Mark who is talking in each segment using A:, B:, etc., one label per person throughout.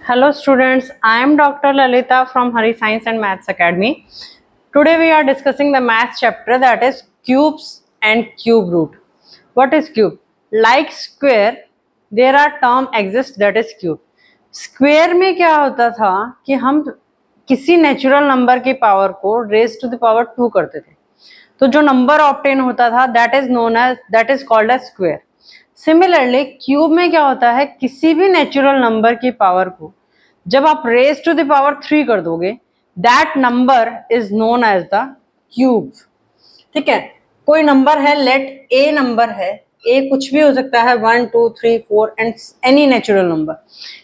A: Hello students, I am Dr. Lalita from Hari Science and Maths Academy. Today we are discussing the maths chapter, that is cubes and cube root. What is cube? Like square, there are term exist that is cube. Square में क्या होता था कि हम किसी natural number की power को raise to the power 2 करते थे, तो जो नंबर ऑब्टेन होता था that is called as square. Similarly cube में क्या होता है, किसी भी नेचुरल नंबर की पावर को जब आप रेज टू द पावर 3 कर दोगे, that number is known as the cube. ठीक है, कोई नंबर है, लेट ए नंबर है, ए कुछ भी हो सकता है, 1 2 3 4 एंड एनी नेचुरल नंबर.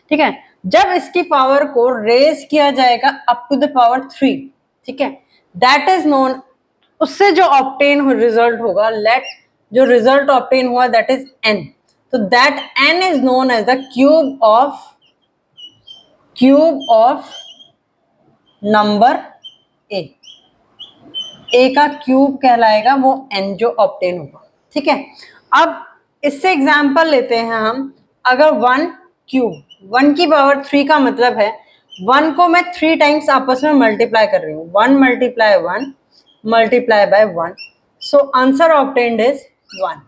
A: ठीक है, जब इसकी पावर को रेज किया जाएगा अप टू द पावर 3, ठीक है, दैट इज नोन, उससे जो ऑब्टेन रिजल्ट होगा, लेट जो रिजल्ट ऑब्टेन हुआ दैट इज एन, तो that N is known as the cube of number A का क्यूब कहलाएगा वो एन जो ऑब्टेन होगा. ठीक है, अब इससे एग्जांपल लेते हैं हम. अगर 1 क्यूब, 1 की पावर 3 का मतलब है 1 को मैं 3 टाइम्स आपस में मल्टीप्लाई कर रही हूँ. 1 multiply 1 multiply by 1, so answer obtained is 1.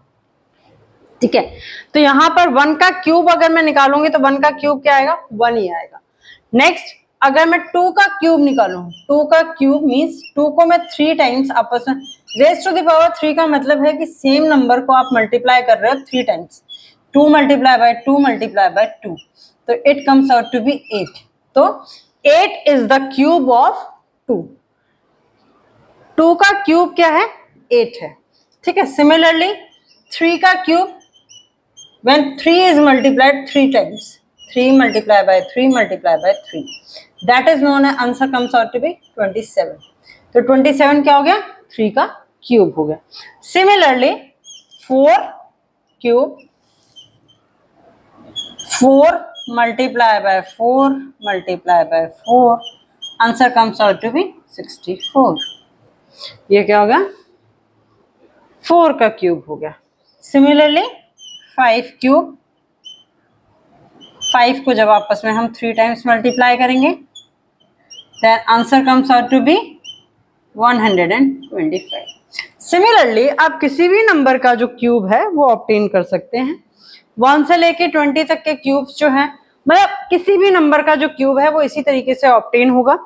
A: ठीक है, तो यहां पर 1 का क्यूब अगर मैं निकालूंगी तो 1 का क्यूब क्या आएगा, 1 ही आएगा. नेक्स्ट, अगर मैं 2 का क्यूब निकालूं, 2 का क्यूब मींस 2 को मैं 3 टाइम्स आपस में, रेज टू द पावर 3 का मतलब है कि सेम नंबर को आप मल्टीप्लाई कर रहे हो 3 times. 2 multiply by 2 multiply by 2, तो it comes out to be 8. तो 8 इज द क्यूब ऑफ 2. 2 का क्यूब क्या है, 8 है. ठीक है, सिमिलरली 3 का cube, when 3 is multiplied 3 times, 3 multiplied by 3 multiplied by 3, that is known as, answer comes out to be 27. तो 27 क्या हो गया, 3 का क्यूब हो गया. Similarly 4 cube, 4 multiplied by 4 multiplied by 4, answer comes out to be 64. ये क्या हो गया, 4 का क्यूब हो गया. सिमिलरली 5 क्यूब, 5 को जब आपस में हम 3 टाइम्स मल्टीप्लाई करेंगे, then answer comes out to be 125. Similarly आप किसी भी नंबर का जो क्यूब है वो ऑब्टेन कर सकते हैं. 1 से लेके 20 तक के क्यूब्स जो है, मतलब किसी भी नंबर का जो क्यूब है वो इसी तरीके से ऑब्टेन होगा.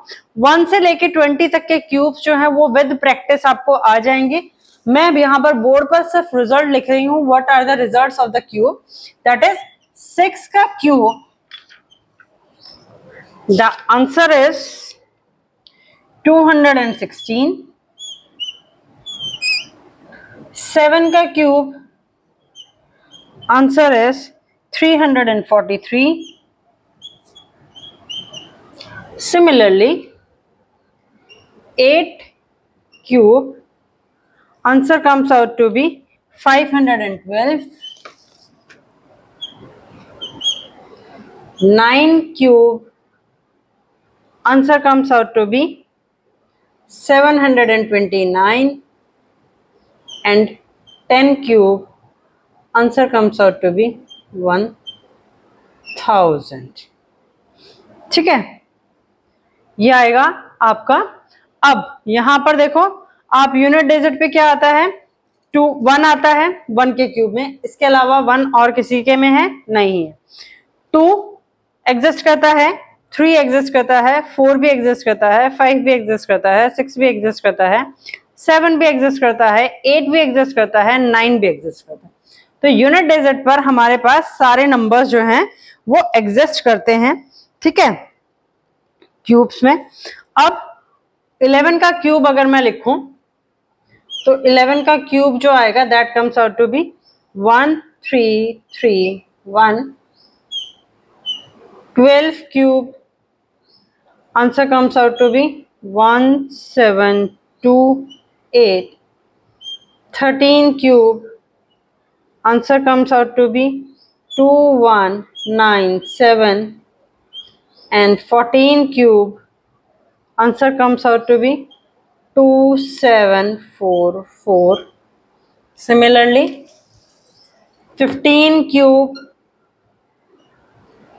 A: 1 से लेके 20 तक के क्यूब्स जो है वो विद प्रैक्टिस आपको आ जाएंगे. मैं अब यहाँ पर बोर्ड पर सिर्फ रिजल्ट लिख रही हूँ. What are the results of the cube, that is 6 का क्यूब, द आंसर इज 216. 7 का cube, answer is 343. Similarly 8 cube, answer comes out to be 512. 9 cube, answer comes out to be 729. and 10 cube, answer comes out to be 1000. ठीक है, ये आएगा आपका. अब यहां पर देखो, आप यूनिट डिजिट पे क्या आता है, 1 आता है 1 के क्यूब में, इसके अलावा 1 और किसी के में है नहीं है. 2 एग्जिस्ट करता है, 3 एग्जिस्ट करता है, 4 भी एग्जिस्ट करता है, 5 भी एग्जिस्ट करता है, 6 भी एग्जिस्ट करता है, 7 भी एग्जिस्ट करता है, 8 भी एग्जिस्ट करता है, 9 भी एग्जिस्ट करता है. तो यूनिट डिजिट पर हमारे पास सारे नंबर्स जो हैं वो एग्जिस्ट करते हैं. ठीक है, क्यूब्स में. अब 11 का क्यूब अगर मैं लिखूं तो 11 का क्यूब जो आएगा that comes out to be 1331. 12 cube, answer comes out to be 1728. 13 cube, answer comes out to be 2197. and 14 cube, answer comes out to be 2744. Similarly 15 cube,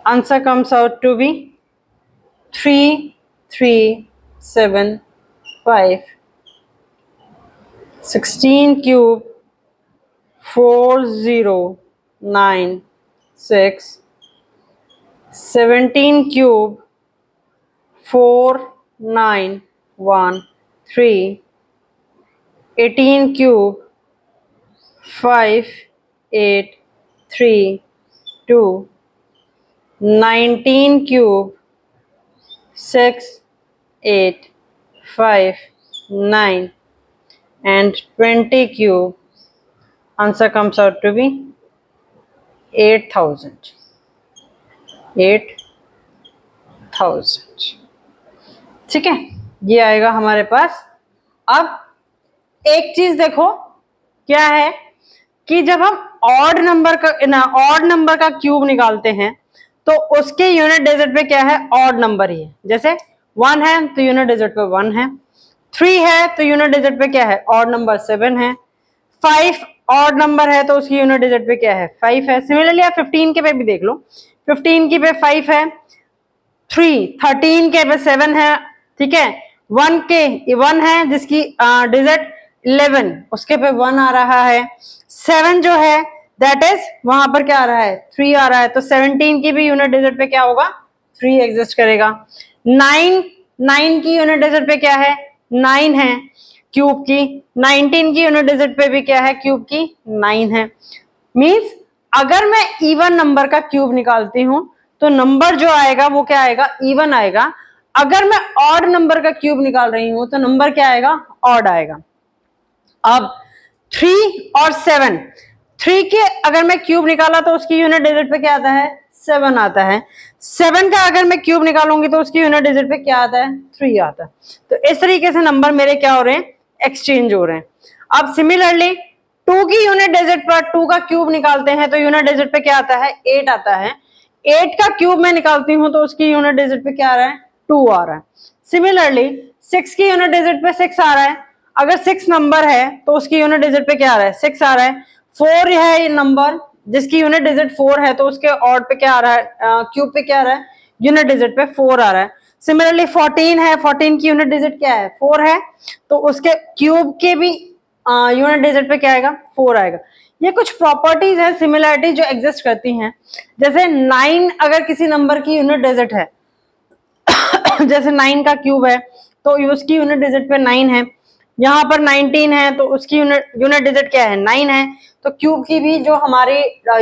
A: answer comes out to be 3 3 7 5, 16 cube 4 0 9 6, 17 cube 4 9 1 3, 18 cube 5 8 3 2, 19 cube 6 8 5 9, and 20 cube. Answer comes out to be 8,000. 8,000. ठीक है, ये आएगा हमारे पास। अब एक चीज देखो क्या है कि जब हम ऑड नंबर का क्यूब निकालते हैं तो उसके यूनिट डिजिट पे क्या है, ऑड नंबर ही है। जैसे 1 है तो यूनिट डिजिट पे 1 है, 3 है तो यूनिट डिजिट पे क्या है, ऑड नंबर 7 है, 5 ऑड नंबर है तो उसकी यूनिट डिजिट पे क्या है, 5 है। सिमिलरली आप 15 के पे भी देख लो, 15 की पे 5 है, 13 के पे 7 है, ठीक है, 1 है जिसकी डिजिट 11, उसके पे 1 आ रहा है, 7 जो है दैट इज वहां पर क्या आ रहा है, 3 आ रहा है, तो 17 की भी यूनिट डिजिट पे क्या होगा, 3 एग्जिस्ट करेगा। 9 की यूनिट डिजिट पे क्या है, 9 है क्यूब की, 19 की यूनिट डिजिट पे भी क्या है, क्यूब की 9 है। मींस अगर मैं इवन नंबर का क्यूब निकालती हूं तो नंबर जो आएगा वो क्या आएगा, इवन आएगा। अगर मैं ऑड नंबर का क्यूब निकाल रही हूं तो नंबर क्या आएगा, ऑड आएगा। अब 3 और 7, 3 के अगर मैं क्यूब निकाला तो उसकी यूनिट डिजिट पे क्या आता है, 7 आता है। 7 का अगर मैं क्यूब निकालूंगी तो उसकी यूनिट डिजिट पे क्या आता है, 3 आता है। तो इस तरीके से नंबर मेरे क्या हो रहे हैं, एक्सचेंज हो रहे हैं। अब सिमिलरली 2 की यूनिट डिजिट पर 2 का क्यूब निकालते हैं तो यूनिट डिजिट पे क्या आता है, 8 आता है। 8 का क्यूब मैं निकालती हूं तो उसकी यूनिट डिजिट पे क्या आ रहा है, 2 आ रहा है। सिमिलरली 6 की यूनिट डिजिट पे 6 आ रहा है। अगर 6 नंबर है तो उसकी यूनिट डिजिट पे क्या आ रहा है, 6 आ रहा है। 4 है ये नंबर जिसकी यूनिट डिजिट 4 है तो उसके ऑड पे क्या आ रहा है, क्यूब पे क्या आ रहा है, यूनिट डिजिट पे 4 आ रहा है। सिमिलरली 14 है, 14 की यूनिट डिजिट क्या है, 4 है, तो उसके क्यूब के भी यूनिट डिजिट पे क्या आएगा, 4 आएगा। ये कुछ प्रॉपर्टीज है सिमिलरिटी जो एग्जिस्ट करती हैं। जैसे 9 अगर किसी नंबर की यूनिट डिजिट है जैसे 9 का क्यूब है तो उसकी यूनिट डिजिट पे 9 है। यहाँ पर 19 है तो उसकी यूनिट डिजिट क्या है, 9 है, तो क्यूब की भी जो हमारी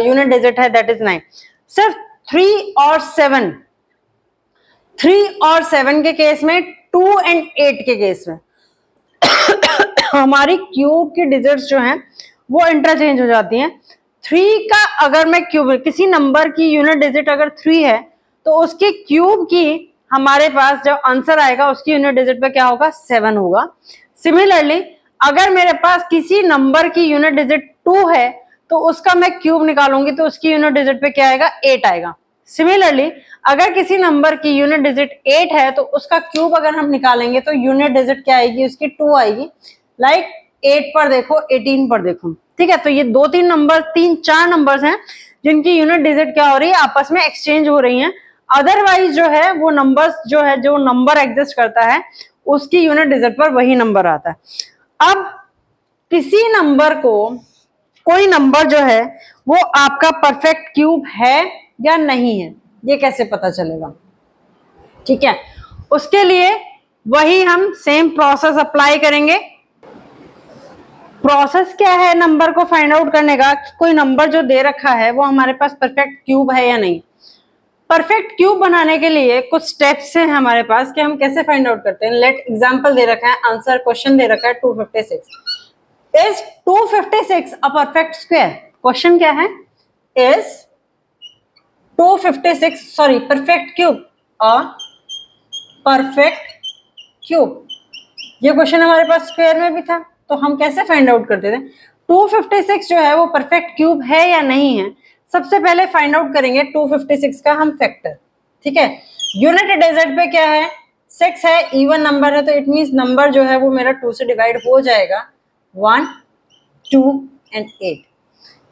A: यूनिट डिजिट है दैट इज 9। सिर्फ 3 और 7 के केस में, 2 और 8 के केस में हमारी क्यूब की डिजिट्स जो हैं वो इंटरचेंज हो जाती हैं। 3 का अगर मैं क्यूब, किसी नंबर की यूनिट डिजिट अगर 3 है तो उसके क्यूब की हमारे पास जब आंसर आएगा उसकी यूनिट डिजिट पे क्या होगा, 7 होगा। सिमिलरली अगर मेरे पास किसी नंबर की यूनिट डिजिट 2 है तो उसका मैं क्यूब निकालूंगी तो उसकी यूनिट डिजिट पे क्या आएगा, 8 आएगा। सिमिलरली अगर किसी नंबर की यूनिट डिजिट 8 है तो उसका क्यूब अगर हम निकालेंगे तो यूनिट डिजिट क्या आएगी, उसकी 2 आएगी। लाइक 8 पर देखो, 18 पर देखो, ठीक है। तो ये 2-3 नंबर, 3-4 नंबर्स हैं जिनकी यूनिट डिजिट क्या हो रही है, आपस में एक्सचेंज हो रही हैं। अदरवाइज जो है वो नंबर्स जो है, जो नंबर एग्जिस्ट करता है उसकी यूनिट डिजिट पर वही नंबर आता है। अब किसी नंबर को, कोई नंबर जो है वो आपका परफेक्ट क्यूब है या नहीं है, ये कैसे पता चलेगा, ठीक है। उसके लिए वही हम सेम प्रोसेस अप्लाई करेंगे। प्रोसेस क्या है नंबर को फाइंड आउट करने का, कि कोई नंबर जो दे रखा है वो हमारे पास परफेक्ट क्यूब है या नहीं। परफेक्ट क्यूब बनाने के लिए कुछ स्टेप्स हैं हमारे पास कि हम कैसे फाइंड आउट करते हैं। लेट एग्जांपल दे रखा है, आंसर क्वेश्चन दे रखा है 256। Is 256 a perfect square? Question क्या है, is 256 sorry perfect cube a perfect cube? ये क्वेश्चन हमारे पास स्क्वायर में भी था, तो हम कैसे फाइंड आउट करते थे 256 जो है वो परफेक्ट क्यूब है या नहीं है। सबसे पहले फाइंड आउट करेंगे 256 का हम फैक्टर, ठीक है। यूनिट डिजिट पे क्या है, 6 है, इवन नंबर है, तो इट मींस नंबर जो है वो मेरा 2 से डिवाइड हो जाएगा, 1 2 और 8।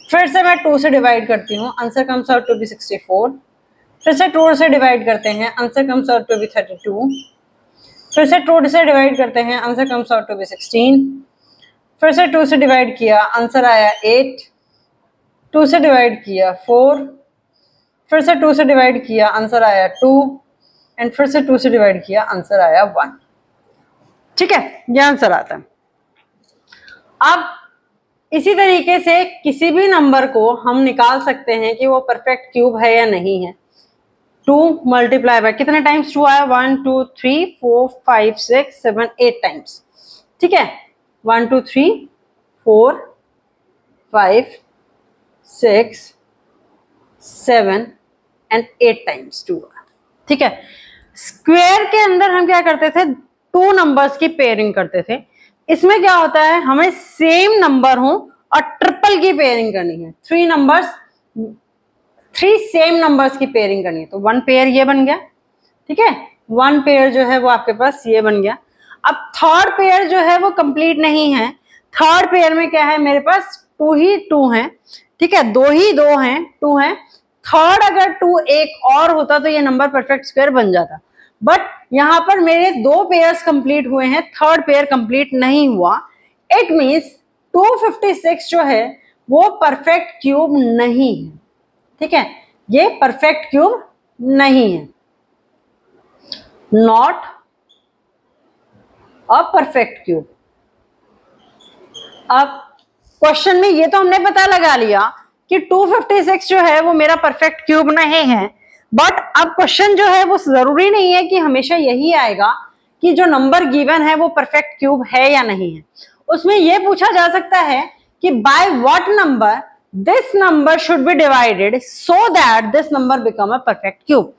A: फिर से मैं 2 से डिवाइड करती हूँ, answer comes out to be 64। फिर से 2 से डिवाइड करते हैं, answer comes out to be 32। फिर से 2 से डिवाइड करते हैं, answer comes out to be 16। फिर से 2 से डिवाइड किया, आंसर आया 8। 2 से डिवाइड किया 4। फिर से 2 से डिवाइड किया, आंसर आया 2 एंड फिर से 2 से डिवाइड किया, आंसर आया 1। ठीक है, ये आंसर आता है। अब इसी तरीके से किसी भी नंबर को हम निकाल सकते हैं कि वो परफेक्ट क्यूब है या नहीं है। 2 मल्टीप्लाई बाय कितने टाइम्स 2 आया, 1 2 3 4 5 6 7 8 टाइम्स। ठीक है, 1 2 3 4 5 6 7 एंड 8 टाइम्स 2। ठीक है, स्क्वायर के अंदर हम क्या करते थे, 2 नंबर्स की पेयरिंग करते थे। इसमें क्या होता है, हमें सेम नंबर हो और ट्रिपल की पेयरिंग करनी है। 3 सेम नंबर्स की पेयरिंग करनी है। तो 1 पेयर ये बन गया। ठीक है, 1 पेयर जो है वो आपके पास ये बन गया। अब थर्ड पेयर जो है वो कंप्लीट नहीं है। थर्ड पेयर में क्या है, मेरे पास 2 ही 2 हैं। ठीक है, 2 ही 2 हैं, 2 हैं। थर्ड अगर 2 एक और होता तो ये नंबर परफेक्ट स्क्वायर बन जाता, बट यहां पर मेरे 2 पेयर्स कंप्लीट हुए हैं, थर्ड पेयर कंप्लीट नहीं हुआ। इट मींस 256 जो है वो परफेक्ट क्यूब नहीं है। ठीक है, ये परफेक्ट क्यूब नहीं है, नॉट अ परफेक्ट क्यूब। अब क्वेश्चन में ये तो हमने पता लगा लिया कि 256 जो है वो मेरा परफेक्ट क्यूब नहीं है, बट अब क्वेश्चन जो है वो जरूरी नहीं है कि हमेशा यही आएगा कि जो नंबर गिवन है वो परफेक्ट क्यूब है या नहीं है। उसमें यह पूछा जा सकता है कि by what number this number should be divided so that this number become a perfect cube.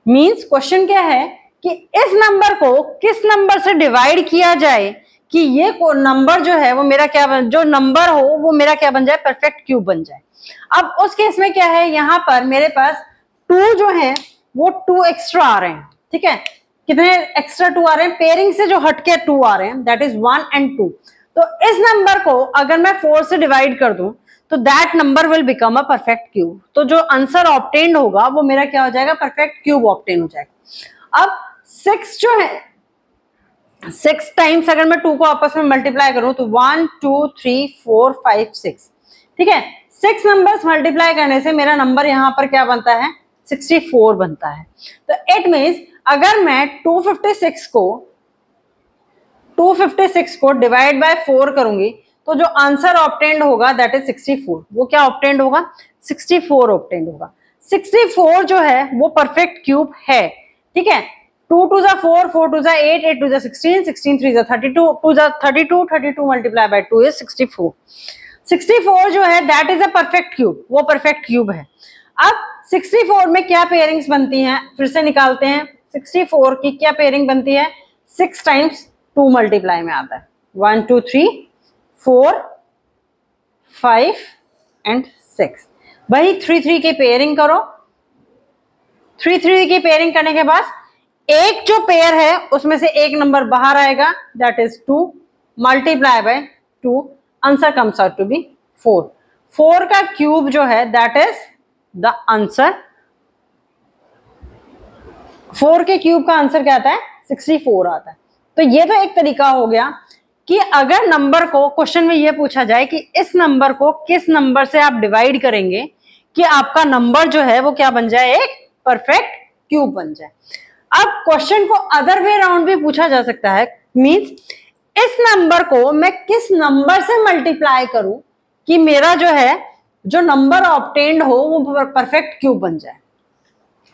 A: Means question क्या है कि इस नंबर को किस नंबर से डिवाइड किया जाए कि ये नंबर जो है वो मेरा क्या जो नंबर हो वो मेरा क्या बन जाए, परफेक्ट क्यूब बन जाए। अब उस केस में क्या है, यहां पर मेरे पास 2 जो है वो 2 एक्स्ट्रा आ रहे हैं। ठीक है, कितने एक्स्ट्रा 2 आ रहे हैं, पेयरिंग से जो हटके 2 आ रहे हैं, दैट इज 1 एंड 2। तो इस नंबर को अगर मैं 4 से डिवाइड कर दूं तो that number will become a perfect cube. तो जो आंसर ऑब्टेन्ड होगा वो मेरा क्या हो जाएगा, परफेक्ट क्यूब ऑब्टेन हो जाएगा। अब 6 जो है, 6 टाइम्स अगर मैं 2 को आपस में मल्टीप्लाई करूं तो 1 2 3 4 5 6। ठीक है, 6 नंबर्स मल्टीप्लाई करने से मेरा नंबर यहां पर क्या बनता है, 64 बनता है। तो इट मींस अगर मैं 256 को डिवाइड बाय 4 करूंगी तो जो आंसर ऑब्टेन्ड होगा दैट इज 64। वो क्या ऑब्टेन्ड होगा, 64 ऑब्टेन्ड होगा। 64 जो है वो परफेक्ट क्यूब है। ठीक है, 2 2 जा 4, 4 2 जा 8, 8 2 जा 16, 16 3 जा 32, 2 जा 32, 32 मल्टीप्लाई बाय 2 इज 64। 64 जो है that is a perfect cube, वो परफेक्ट क्यूब है। अब 64 में क्या पेयरिंग्स बनती हैं, फिर से निकालते हैं। 64 की क्या पेयरिंग बनती है, 6 टाइम्स 2 मल्टीप्लाई में आता है, 1 2 3 4 5 एंड 6। वही 3 3 की पेयरिंग करो। 3 3 की पेयरिंग करने के बाद एक जो पेयर है उसमें से एक नंबर बाहर आएगा, that is 2 multiply by 2, answer comes out to be 4। 4 का क्यूब जो है दैट इज द आंसर। 4 के क्यूब का आंसर क्या आता है, 64 आता है। तो ये तो एक तरीका हो गया कि अगर नंबर को क्वेश्चन में ये पूछा जाए कि इस नंबर को किस नंबर से आप डिवाइड करेंगे कि आपका नंबर जो है वो क्या बन जाए, एक परफेक्ट क्यूब बन जाए। अब क्वेश्चन को अदर वे राउंड भी पूछा जा सकता है, मींस इस नंबर को मैं किस नंबर से मल्टीप्लाई करूं कि मेरा जो है जो नंबर ऑब्टेन्ड हो वो परफेक्ट क्यूब बन जाए।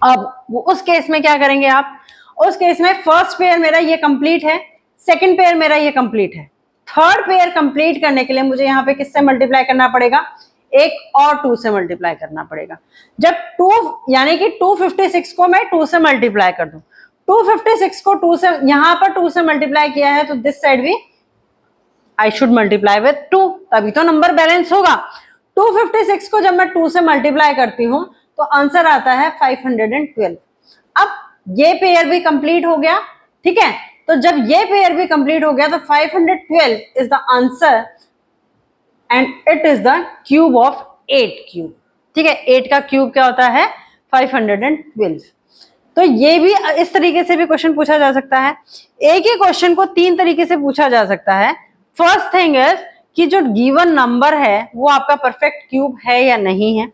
A: अब वो उस केस में क्या करेंगे आप, उस केस में फर्स्ट पेयर मेरा ये कंप्लीट है, सेकंड पेयर मेरा ये कंप्लीट है। थर्ड पेयर कंप्लीट करने के लिए मुझे यहाँ पे किससे मल्टीप्लाई करना पड़ेगा, एक और 2 से मल्टीप्लाई करना पड़ेगा। जब 2 यानी कि 256 को मैं 2 से मल्टीप्लाई कर दूं, 256 को 2 से यहां पर 2 से मल्टीप्लाई किया है तो दिस साइड भी आई शुड मल्टीप्लाई विद 2, तभी तो नंबर बैलेंस होगा। 256 को जब मैं 2 से मल्टीप्लाई करती हूं तो आंसर आता है 512। अब ये पेयर भी कंप्लीट हो गया। ठीक है, तो जब ये पेयर भी कंप्लीट हो गया तो 512 is the answer and it is the cube of 8 cube. ठीक है, 8 का क्यूब क्या होता है 512। तो ये भी इस तरीके से भी क्वेश्चन पूछा जा सकता है। एक ही क्वेश्चन को 3 तरीके से पूछा जा सकता है। फर्स्ट थिंग इज कि जो गिवन नंबर है वो आपका परफेक्ट क्यूब है या नहीं है।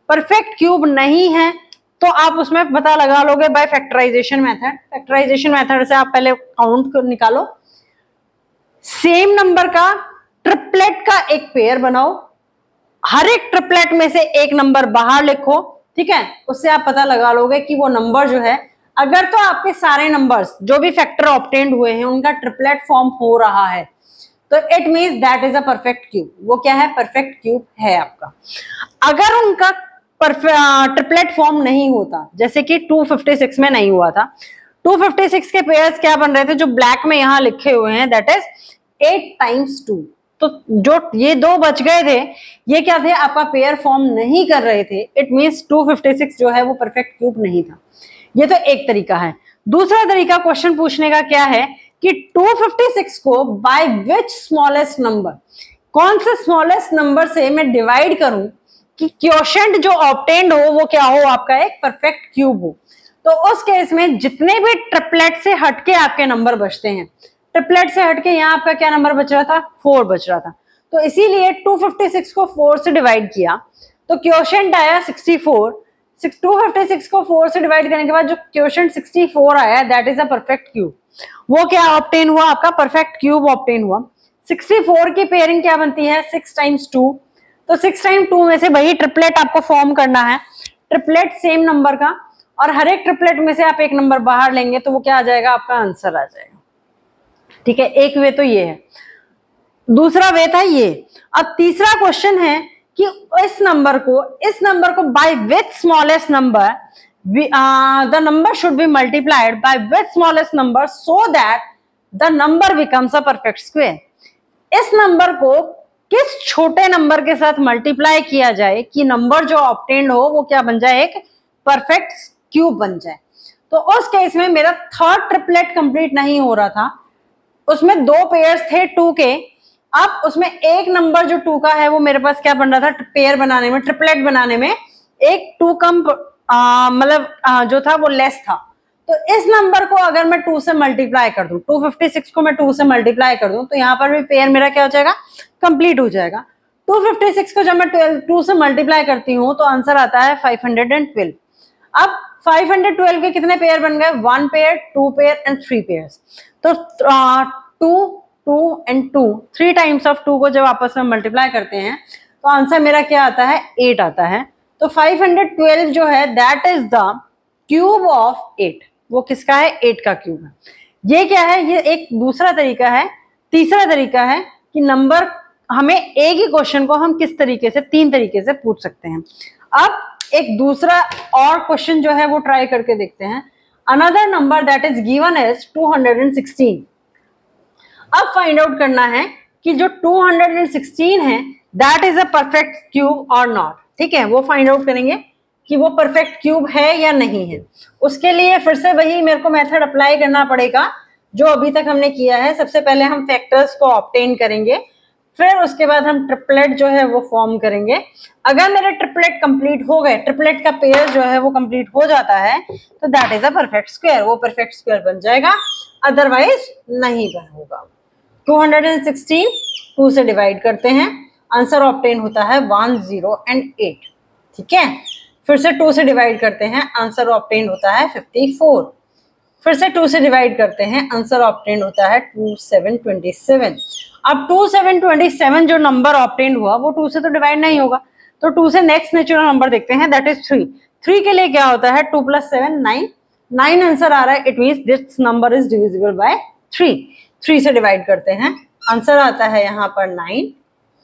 A: परफेक्ट क्यूब नहीं है तो आप उसमें पता लगा लोगे by factorization method. Factorization method से आप पहले काउंट निकालो, सेम नंबर का ट्रिपलेट का एक पेयर बनाओ, हर एक ट्रिपलेट में से एक नंबर बाहर लिखो, ठीक है। उससे आप पता लगा लोगे कि वो नंबर जो है, अगर तो आपके सारे नंबर्स जो भी फैक्टर ऑब्टेन्ड हुए हैं उनका ट्रिपलेट फॉर्म हो रहा है तो it means that is a perfect cube. वो क्या है? परफेक्ट क्यूब है आपका। अगर उनका ट्रिपलेट फॉर्म नहीं होता, जैसे कि 256 में नहीं हुआ था, 256 के पेयर्स क्या बन रहे थे जो ब्लैक में यहां लिखे हुए हैं, दैट इज 8 टाइम्स 2। तो जो ये 2 बच गए थे, ये क्या थे? आपका पेयर फॉर्म नहीं कर रहे थे। इट मींस 256 जो है वो परफेक्ट क्यूब नहीं था। ये तो एक तरीका है। दूसरा तरीका क्वेश्चन पूछने का क्या है कि 256 को बाय विच स्मॉलेस्ट नंबर, कौन से स्मॉलेस्ट नंबर से मैं डिवाइड करूं कि क्वोशिएंट जो ऑब्टेन्ड हो वो क्या हो? आपका एक परफेक्ट क्यूब हो। तो उस केस में जितने भी ट्रिपलेट से हटके आपके नंबर बचते हैं, ट्रिपलेट से हटके यहाँ आपका क्या नंबर बच रहा था? 4 बच रहा था। तो इसीलिए 256 को 4 से डिवाइड किया तो क्वोशिएंट आया 64। 256 को 4 से डिवाइड करने के बाद जो क्वोशिएंट 64 आया, that is a perfect cube. वो क्या ऑब्टेन हुआ? आपका परफेक्ट क्यूब ऑब्टेन हुआ। 64 की पेयरिंग क्या बनती है? 6 टाइम्स 2। तो 6 टाइम्स 2 में से वही ट्रिपलेट आपको फॉर्म करना है, ट्रिपलेट सेम नंबर का, और हर एक ट्रिपलेट में से आप एक नंबर बाहर लेंगे तो वो क्या आ जाएगा? आपका आंसर आ जाएगा, ठीक है। एक वे तो ये है, दूसरा वे था ये। अब तीसरा क्वेश्चन है कि इस नंबर को by which smallest number the number should be multiplied by which smallest number so that the number becomes a perfect square. इस नंबर को किस छोटे नंबर के साथ मल्टीप्लाई किया जाए कि नंबर जो ऑब्टेन्ड हो वो क्या बन जाए? एक परफेक्ट क्यूब बन जाए। तो उस केस में मेरा थर्ड ट्रिपलेट कंप्लीट नहीं हो रहा था, उसमें 2 पेयर्स थे 2 के। अब उसमें एक नंबर जो 2 का है वो मेरे पास क्या बन रहा था? पेयर बनाने में, ट्रिपलेट बनाने में एक 2 कम मतलब जो था वो लेस था। तो इस नंबर को अगर मैं 2 से मल्टीप्लाई कर दूं, 256 को मैं 2 से मल्टीप्लाई कर दूं तो यहाँ पर भी पेयर मेरा क्या हो जाएगा? कंप्लीट हो जाएगा। 256 को जब मैं 2 से मल्टीप्लाई करती हूँ तो आंसर आता है 512। अब 512 के कितने पेयर बन गए? 1 पेयर, 2 पेयर एंड 3 पेयर्स। तो 2, 2 एंड 2, 3 टाइम्स ऑफ 2 को जब आपस में मल्टीप्लाई करते हैं तो आंसर मेरा क्या आता है? 8 आता है। तो 512 जो है that is the cube of 8। वो किसका है? 8 का क्यूब है। ये क्या है? ये एक दूसरा तरीका है। तीसरा तरीका है कि नंबर हमें एक ही क्वेश्चन को हम किस तरीके से 3 तरीके से पूछ सकते हैं। अब एक दूसरा और क्वेश्चन जो है वो ट्राई करके देखते हैं। Another number that is given is 216। अब फाइंड आउट करना है कि जो 216 है that is a perfect cube और नॉट, ठीक है। वो फाइंड आउट करेंगे कि वो परफेक्ट क्यूब है या नहीं है। उसके लिए फिर से वही मेरे को मेथड अप्लाई करना पड़ेगा जो अभी तक हमने किया है। सबसे पहले हम फैक्टर्स को ऑब्टेन करेंगे, फिर उसके बाद हम ट्रिपलेट जो है वो फॉर्म करेंगे। अगर मेरे ट्रिपलेट कंप्लीट हो गए, ट्रिपलेट का पेयर जो है वो कंप्लीट हो जाता है तो that is a perfect square. वो परफेक्ट स्क्वायर बन जाएगा, अदरवाइज नहीं बन होगा। 216 2 से डिवाइड करते हैं, आंसर ऑब्टेन होता है 1, 0 एंड 8, ठीक है। फिर से 2 से डिवाइड करते हैं, आंसर ऑब्टेन होता है 54। फिर से 2 से डिवाइड करते हैं, आंसर ऑब्टेन होता है 2, 7, 27। अब 2, 7, 27 जो नंबर ऑब्टेन हुआ वो 2 से तो डिवाइड नहीं होगा, तो 2 से नेक्स्ट नेचुरल नंबर देखते हैं, दैट इज 3। 3 के लिए क्या होता है? 2 + 7 9। 9 आंसर आ रहा है, it means this number is divisible by 3। 3 से डिवाइड करते हैं, आंसर आता है यहाँ पर 9।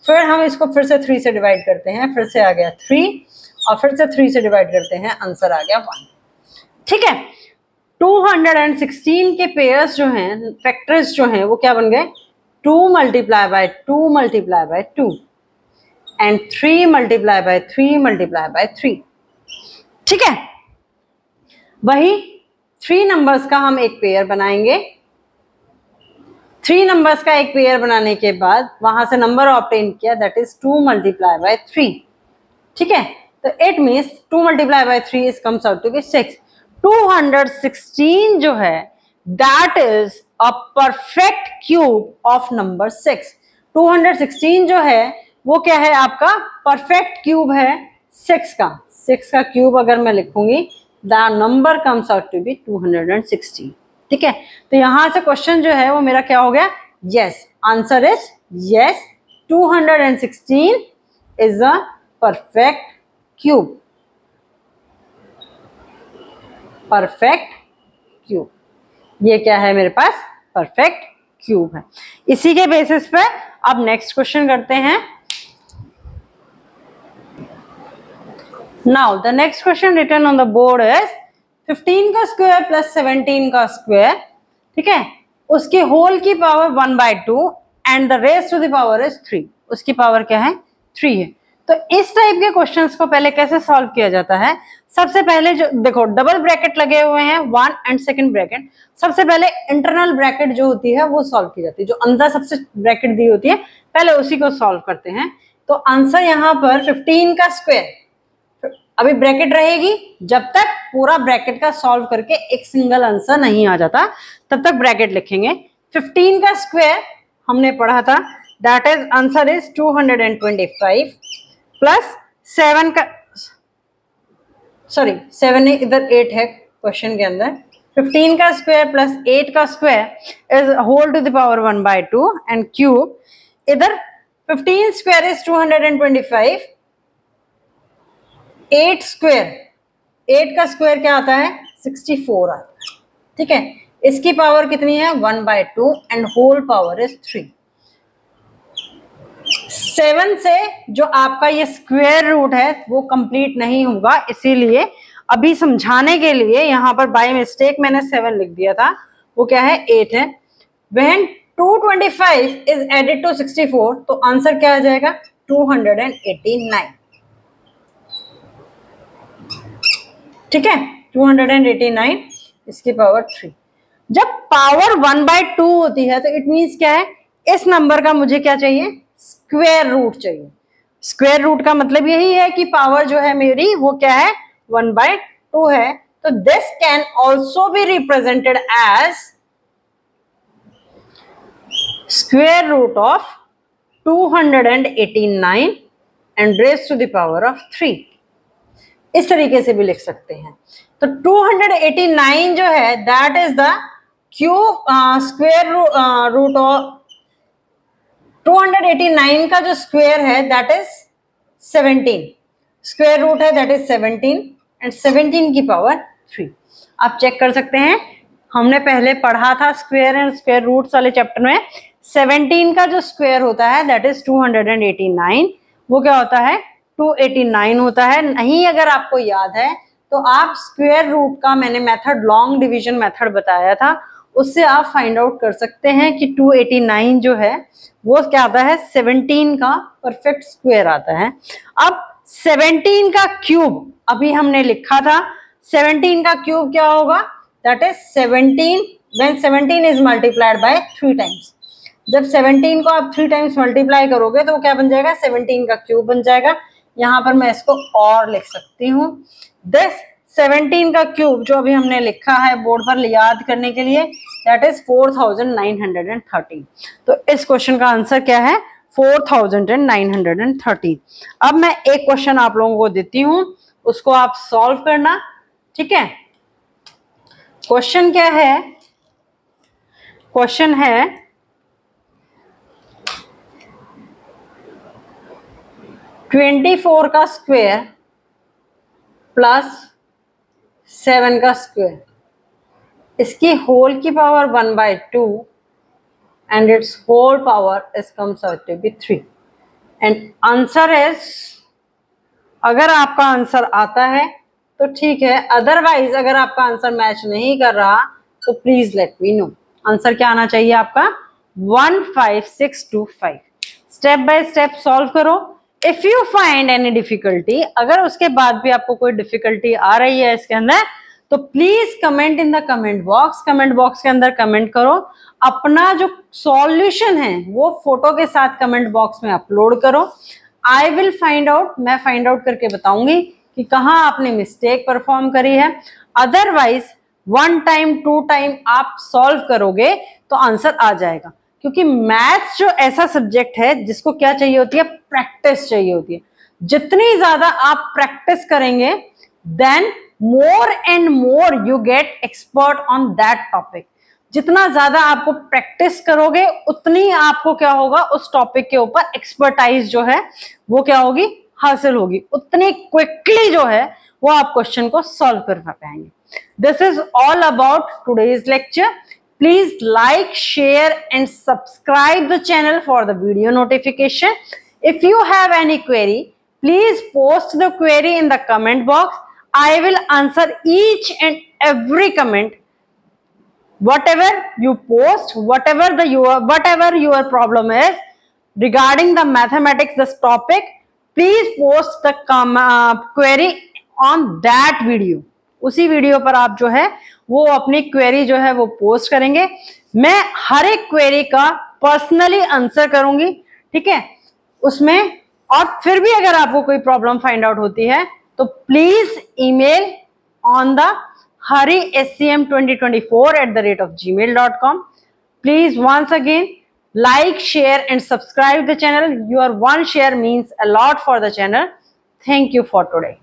A: फिर हम इसको फिर से 3 से डिवाइड करते हैं, फिर से आ गया 3, और फिर से 3 से डिवाइड करते हैं, आंसर आ गया 1, ठीक है। 216 के पेयर्स जो हैं, फैक्टर्स जो हैं वो क्या बन गए? 2 × 2 × 2 एंड 3 × 3 × 3, ठीक है। वही 3 नंबर्स का हम एक पेयर बनाएंगे। 3 नंबर्स का एक पेयर बनाने के बाद वहां से नंबर ऑब्टेन किया, दैट इज 2 × 3, ठीक है। तो it means 2 multiply by 3 is comes out to be 6. 216 जो है that is a perfect cube of number 6. 216 जो है वो क्या है आपका परफेक्ट क्यूब है 6 का. 6 का क्यूब अगर मैं लिखूंगी the number comes out to be 216. ठीक है, तो यहां से क्वेश्चन जो है वो मेरा क्या हो गया, yes, answer is yes, 216 is a perfect cube. Perfect cube, ये क्या है मेरे पास, परफेक्ट क्यूब है. इसी के बेसिस पे अब नेक्स्ट क्वेश्चन करते हैं. Now the next question written on the board is 15 का स्क्वायर प्लस 17 का स्क्वायर. ठीक है, उसके होल की power 1/2 and the raise to the power is 3. उसकी पावर क्या है, 3 है. तो इस टाइप के क्वेश्चंस को पहले कैसे सॉल्व किया जाता है, सबसे पहले जो देखो डबल ब्रैकेट लगे हुए हैं 1 एंड सेकंड ब्रैकेट, सबसे पहले इंटरनल ब्रैकेट जो होती है वो सॉल्व की जाती है. जो अंदर सबसे ब्रैकेट दी होती है पहले उसी को सॉल्व करते हैं. तो आंसर यहाँ पर 15 का स्क्वायर, अभी ब्रैकेट रहेगी जब तक पूरा ब्रैकेट का सॉल्व करके एक सिंगल आंसर नहीं आ जाता तब तक ब्रैकेट लिखेंगे. 15 का स्क्वायर हमने पढ़ा था, that is answer is 225 plus 7 का, सॉरी 7 इधर 8 है क्वेश्चन के अंदर. 15 का स्क्वायर प्लस 8 का square is whole to the power 1/2 and cube. इधर 15 स्क्वायर इज 225, 8 स्क्वायर, 8 का स्क्वायर क्या आता है 64 आता है. ठीक है, इसकी पावर कितनी है 1/2 एंड होल पावर इज 3. 7 से जो आपका ये स्क्वायर रूट है वो कंप्लीट नहीं होगा, इसीलिए अभी समझाने के लिए यहाँ पर बाय मिस्टेक मैंने 7 लिख दिया था, वो क्या है 8 है. When 225 is added to 64 तो आंसर क्या आ जाएगा 289. ठीक है, 289 इसकी पावर 3. जब पावर 1/2 होती है तो इट मीन्स क्या है, इस नंबर का मुझे क्या चाहिए, स्क्वायर रूट चाहिए. स्क्वायर रूट का मतलब यही है कि पावर जो है मेरी वो क्या है 1/2 है. तो this can also be represented as square root of 289 and raise to the power of 3. इस तरीके से भी लिख सकते हैं. तो 289 जो है that is the cube square root of 289 का जो स्क्वायर है दैट इज 17. स्क्वायर रूट है दैट इज 17 एंड 17 की पावर 3. आप चेक कर सकते हैं, हमने पहले पढ़ा था स्क्वायर एंड स्क्वायर रूट्स वाले चैप्टर में. 17 का जो स्क्वायर होता है दैट इज 289, वो क्या होता है 289 होता है. नहीं अगर आपको याद है तो आप स्क्वायर रूट का मैंने मेथड लॉन्ग डिवीजन मेथड बताया था, उससे आप फाइंड आउट कर सकते हैं कि 289 जो है वो क्या आता है 17 का परफेक्ट स्क्वायर आता है. अब 17 का क्यूब अभी हमने लिखा था, 17 का क्यूब क्या होगा that is 17 when 17 is multiplied by 3 times. जब 17 को आप 3 टाइम्स मल्टीप्लाई करोगे तो वो क्या बन जाएगा 17 का क्यूब बन जाएगा. यहां पर मैं इसको और लिख सकती हूँ, दिस 17 का क्यूब जो अभी हमने लिखा है बोर्ड पर याद करने के लिए दैट इज 4930. तो इस क्वेश्चन का आंसर क्या है 4930. अब मैं एक क्वेश्चन आप लोगों को देती हूं, उसको आप सॉल्व करना. ठीक है, क्वेश्चन क्या है, क्वेश्चन है 24 का स्क्वायर प्लस 7 का स्क्वायर, इसकी होल की power 1/2 and its whole power is comes out to be 3 and answer is, अगर आपका आंसर आता है तो ठीक है, अदरवाइज अगर आपका आंसर मैच नहीं कर रहा तो please let me know. Answer क्या आना चाहिए आपका 15625. स्टेप बाय स्टेप सॉल्व करो. If you find any difficulty, अगर उसके बाद भी आपको कोई डिफिकल्टी आ रही है इसके अंदर तो please comment in the comment box. Comment box के अंदर कमेंट करो, अपना जो सॉल्यूशन है वो फोटो के साथ कमेंट बॉक्स में अपलोड करो. आई विल फाइंड आउट, मैं फाइंड आउट करके बताऊंगी कि कहाँ आपने मिस्टेक परफॉर्म करी है। अदरवाइज 1 टाइम 2 टाइम आप सॉल्व करोगे तो आंसर आ जाएगा, क्योंकि मैथ्स जो ऐसा सब्जेक्ट है जिसको क्या चाहिए होती है, प्रैक्टिस चाहिए होती है। जितनी ज्यादा आप प्रैक्टिस करेंगे then more and more you get expert on that topic. जितना ज्यादा आपको प्रैक्टिस करोगे उतनी आपको क्या होगा, उस टॉपिक के ऊपर एक्सपर्टाइज जो है वो क्या होगी, हासिल होगी। उतनी क्विकली जो है वो आप क्वेश्चन को सॉल्व कर पाएंगे। This is all about today's lecture. Please like, share and subscribe the channel for the video notification. If you have any query, please post the query in the comment box. I will answer each and every comment. Whatever you post, whatever your problem is regarding the mathematics, this topic, please post the query on that video. उसी video पर आप जो है वो अपनी query जो है वो पोस्ट करेंगे। मैं हर एक क्वेरी का पर्सनली आंसर करूंगी, ठीक है उसमें। और फिर भी अगर आपको कोई प्रॉब्लम फाइंड आउट होती है तो please email on the hariscm2024@gmail.com. Please once again like, share and subscribe the channel. Your one share means a lot for the channel. Thank you for today.